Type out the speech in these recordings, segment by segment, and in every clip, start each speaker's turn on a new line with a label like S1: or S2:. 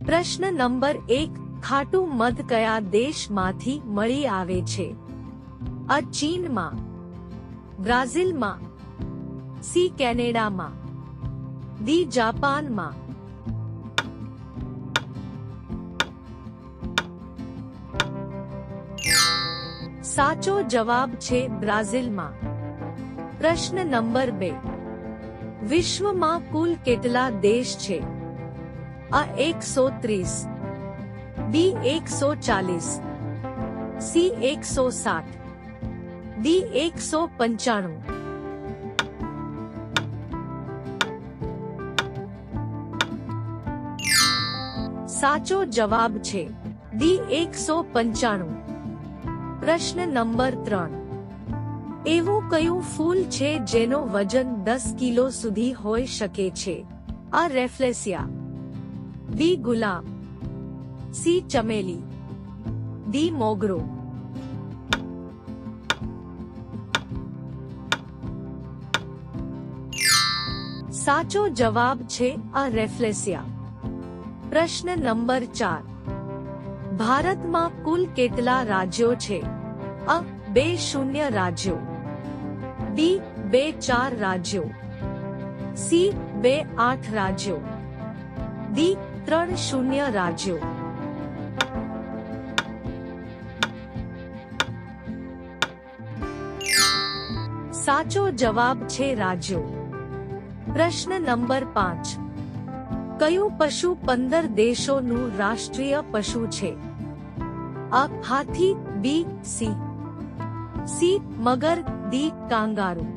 S1: પ્રશ્ન નંબર 1 ખાટું મધ કયા દેશમાંથી મળી આવે છે? અ ચીનમાં, બ્રાઝિલમાં, સી કેનેડામાં, ડી જાપાનમાં. સાચો જવાબ છે બ્રાઝિલમાં. પ્રશ્ન નંબર 2 વિશ્વમાં કુલ કેટલા દેશ છે? અ 130, બી 140, સી 160, ડી 195. સાચો જવાબ છે ડી 195. પ્રશ્ન નંબર 3 એવું કયું ફૂલ છે જેનો વજન 10 કિલો સુધી હોઈ શકે છે? અ રેફલેસિયા, બી ગુલાબ, સી ચમેલી, ડી મોગરો. સાચો જવાબ છે અ રેફલેસિયા. પ્રશ્ન નંબર 4 ભારતમાં કુલ કેટલા રાજ્યો છે? અ 20 રાજ્યો, બી 24 રાજ્યો, સી 28 રાજ્યો, ડી 30 રાજ્યો. સાચો જવાબ છે રાજ્યો. પ્રશ્ન નંબર 5 કયું પશુ 15 દેશોનું રાષ્ટ્રીય પશુ છે? અ હાથી, બી સિંહ, સી મગર, ડી કાંગારૂ.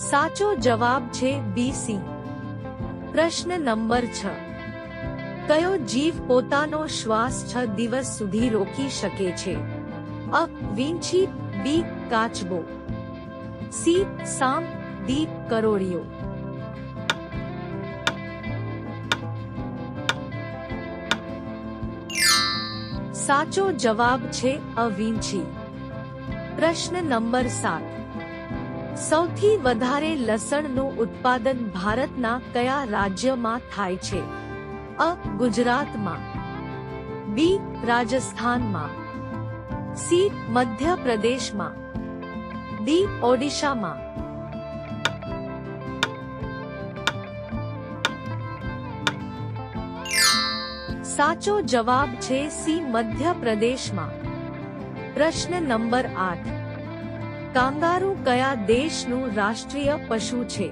S1: સાચો જવાબ છે બી સિંહ. પ્રશ્ન નંબર 6 કયો જીવ પોતાનો શ્વાસ 6 દિવસ સુધી રોકી શકે છે? અ વીંછી, બી કાચબો, સી સાંપ, ડી કરોળિયો. સાચો જવાબ છે અ વીંછી. પ્રશ્ન નંબર 7 સૌથી વધારે લસણનું ઉત્પાદન ભારતના કયા રાજ્યમાં થાય છે? અ ગુજરાતમાં, બી રાજસ્થાનમાં, સી મધ્યપ્રદેશમાં, ડી ઓડિશામાં. સાચો જવાબ છે સી મધ્યપ્રદેશમાં. પ્રશ્ન નંબર 8 કાંગારૂ કયા દેશનું રાષ્ટ્રીય પશુ છે?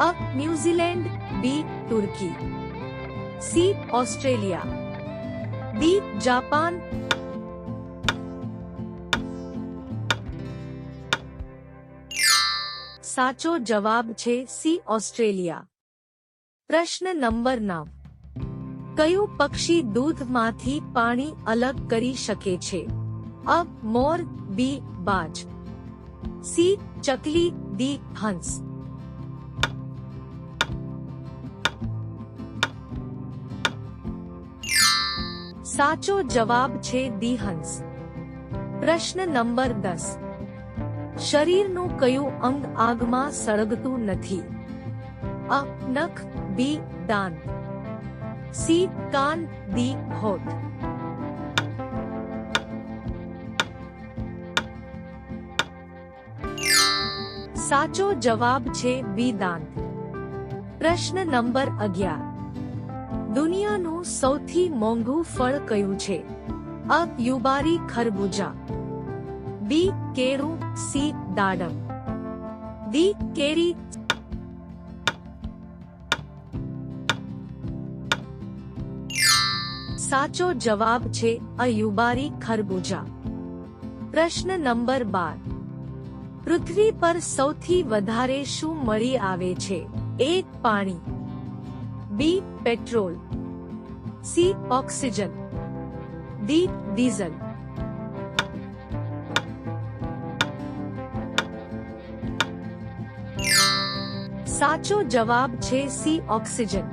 S1: અ ન્યૂઝીલેન્ડ, બી તુર્કી, સી ઓસ્ટ્રેલિયા, ડી જાપાન. સાચો જવાબ છે સી ઓસ્ટ્રેલિયા. પ્રશ્ન નંબર 9 કયું પક્ષી દૂધમાંથી પાણી અલગ કરી શકે છે? અ મોર, બી બાજ, સી ચકલી, ડી હંસ. સાચો જવાબ છે ડી હંસ. પ્રશ્ન નંબર 10 શરીરનું કયું અંગ આગમાં સળગતું નથી? અ નખ, બી દાંત, સી કાન, ડી હોઠ. સાચો જવાબ છે બી દાંત. પ્રશ્ન નંબર 11 દુનિયાનું સૌથી મોંઘું ફળ કયું છે? અ યુબારી ખરબૂજા, બી કેળું, સી દાડમ, ડી કેરી. સાચો જવાબ છે અ યુબારી ખરબૂજા. પ્રશ્ન નંબર 12 પૃથ્વી પર સૌથી વધારે શું મળી આવે છે? એ પાણી, B petrol, C oxygen, D diesel. સાચો જવાબ છે સી ઓક્સિજન.